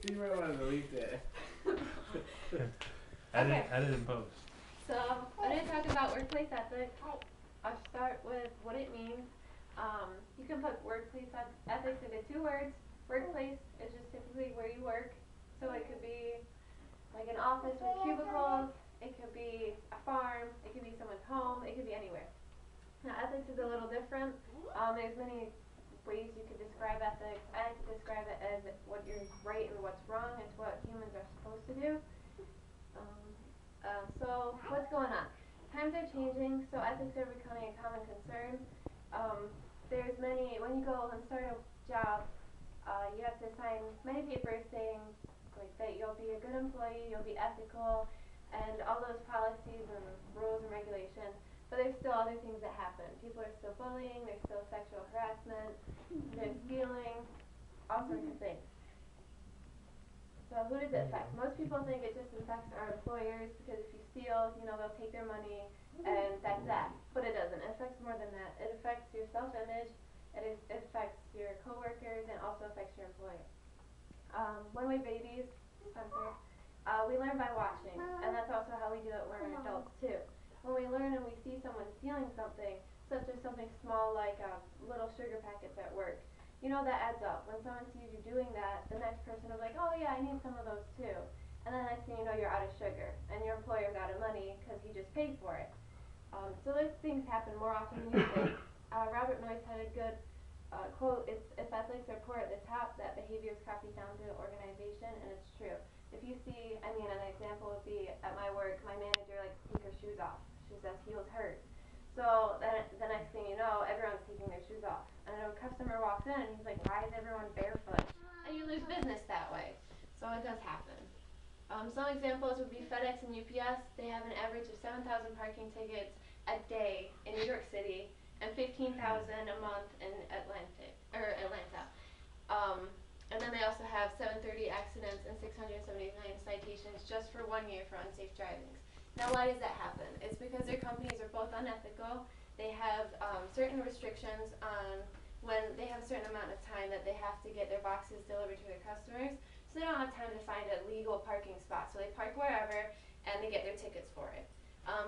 You might want to delete that. Edit and post. So I'm going to talk about workplace ethics. I'll start with what it means. You can put workplace ethics into 2 words. Workplace is just typically where you work. So it could be like an office with cubicles. It could be a farm. It could be someone's home. It could be anywhere. Now ethics is a little different. There's many ways you could describe ethics. I like to describe it as what is right and what's wrong. It's what humans are supposed to do. So what's going on? Times are changing, so ethics are becoming a common concern. There's many, when you go and start a job, you have to sign many papers saying like that you'll be a good employee, you'll be ethical, and all those policies and rules and regulations. But there's still other things that happen. People are still bullying, there's still sexual harassment, there's stealing, all sorts of things. So who does it affect? Most people think it just affects our employers because if you steal, they'll take their money and that's that. But it doesn't. It affects more than that. It affects your self-image, it affects your coworkers, and also affects your employer. When we're babies, Spencer, we learn by watching, and that's also how we do it when we're adults too. When we learn and we see someone stealing something, such as something small like little sugar packets at work, that adds up. When someone sees you doing that, the next person will be like, oh yeah, I need some of those too. And then next thing you know, you're out of sugar, and your employer's out of money because he just paid for it. So those things happen more often than you think. Robert Noyce had a good quote, if ethics are poor at the top, that behavior is copied down to the organization, and it's true. If you see, an example would be at my work, my manager likes to take her shoes off. She says heels hurt. So then the next thing you know, everyone's taking their shoes off. And a customer walks in and he's like, why is everyone barefoot? And you lose business that way. So it does happen. Some examples would be FedEx and UPS. They have an average of 7,000 parking tickets a day in New York City and 15,000 a month in Atlanta. And then they also have 730 accidents and 679 citations just for 1 year for unsafe driving. Now why does that happen? It's because their companies are both unethical. They have certain restrictions on when they have a certain amount of time that they have to get their boxes delivered to their customers. So they don't have time to find a legal parking spot. So they park wherever and they get their tickets for it.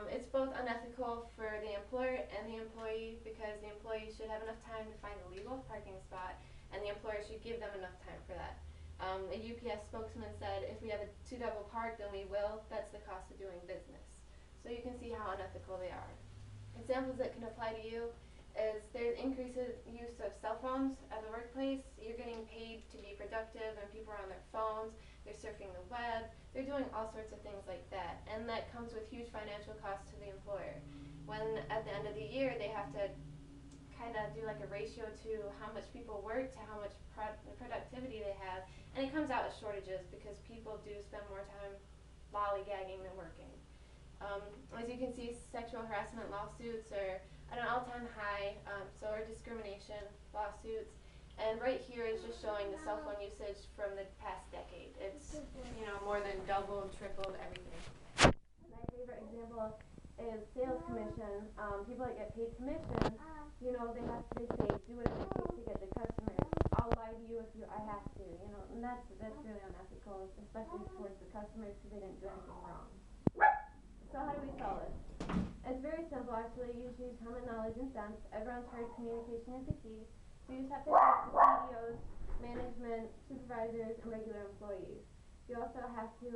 It's both unethical for the employer and the employee because the employee should have enough time to find a legal parking spot and the employer should give them enough time for that. A UPS spokesman said, if we have a 2 double park, then we will. That's the cost of doing business. So you can see how unethical they are. Examples that can apply to you is there's increased use of cell phones at the workplace. You're getting paid to be productive and people are on their phones. They're surfing the web. They're doing all sorts of things like that. And that comes with huge financial costs to the employer. When at the end of the year they have to kind of do like a ratio to how much people work to how much productivity they have, and it comes out as shortages because people do spend more time lollygagging than working. As you can see, sexual harassment lawsuits are at an all-time high, so are discrimination lawsuits, and right here is just showing the cell phone usage from the past decade. It's more than doubled, tripled, everything. My favorite example is sales commission. People that get paid commission, they say do whatever it takes to get the customers. I'll lie to you if I have to, and that's really unethical, especially towards the customers because they didn't do anything wrong. So how do we solve it? It's very simple actually. You just use common knowledge and sense. Everyone's heard communication is the key. So you just have to talk to CEOs, management, supervisors, and regular employees. You also have to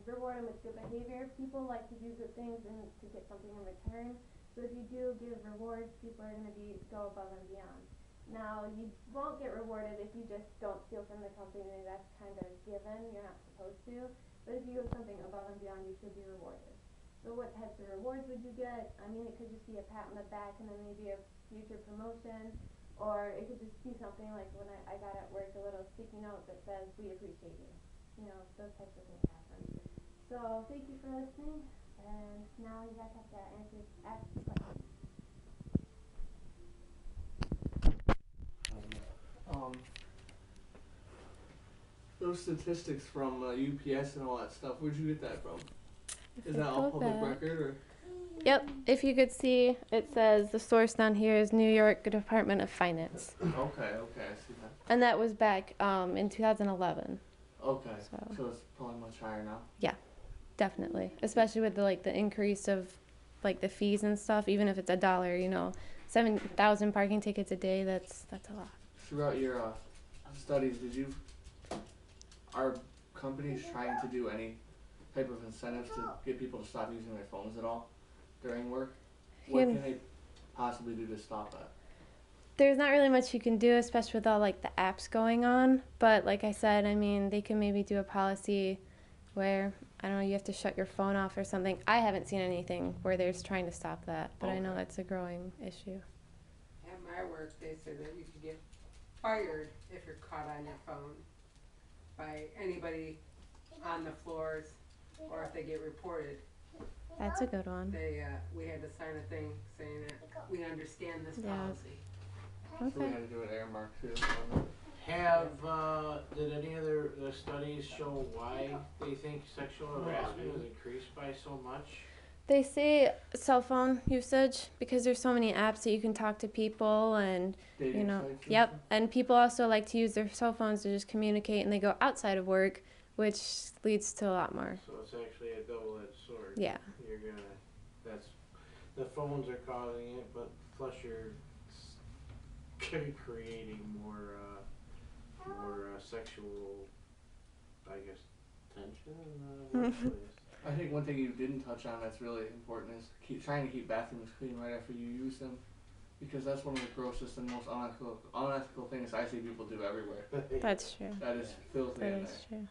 reward them with good behavior. People like to do good things and to get something in return. So if you do give rewards, people are going to go above and beyond. Now, you won't get rewarded if you just don't steal from the company. That's kind of given. You're not supposed to. But if you give something above and beyond, you should be rewarded. So what types of rewards would you get? It could just be a pat on the back and then maybe a future promotion. Or it could just be something like when I got at work, a little sticky note that says, we appreciate you. Those types of things happen. So thank you for listening. And now you guys have to ask questions. Those statistics from UPS and all that stuff, where'd you get that from? Is that all public record or? Yep, if you could see, it says the source down here is New York Department of Finance. Okay, I see that. And that was back in 2011. Okay, So. so it's probably much higher now. Definitely, especially with the increase of like the fees and stuff. Even if it's $1, 7,000 parking tickets a day. That's a lot. Throughout your studies, are companies trying to do any type of incentives to get people to stop using their phones at all during work? What can they possibly do to stop that? There's not really much you can do, especially with all like the apps going on. But like I said, I mean, they can maybe do a policy where, I don't know, you have to shut your phone off or something. I haven't seen anything where they're trying to stop that, but I know that's a growing issue. At my work, they said that you could get fired if you're caught on your phone by anybody on the floors, or if they get reported. That's a good one. We had to sign a thing saying that we understand this Yeah. policy. So we Okay. had to do an Airmark too. Did any of the studies show why they think sexual harassment has increased by so much? They say cell phone usage because there's so many apps that you can talk to people and Dating sites and yep. stuff? And people also like to use their cell phones to just communicate, and they go outside of work, which leads to a lot more. So it's actually a double-edged sword. Yeah. The phones are causing it, but plus you're creating more sexual, I guess, tension in the workplace. I think one thing you didn't touch on that's really important is trying to keep bathrooms clean right after you use them, because that's one of the grossest and most unethical things I see people do everywhere. That's true. That is filthy That in is there. true.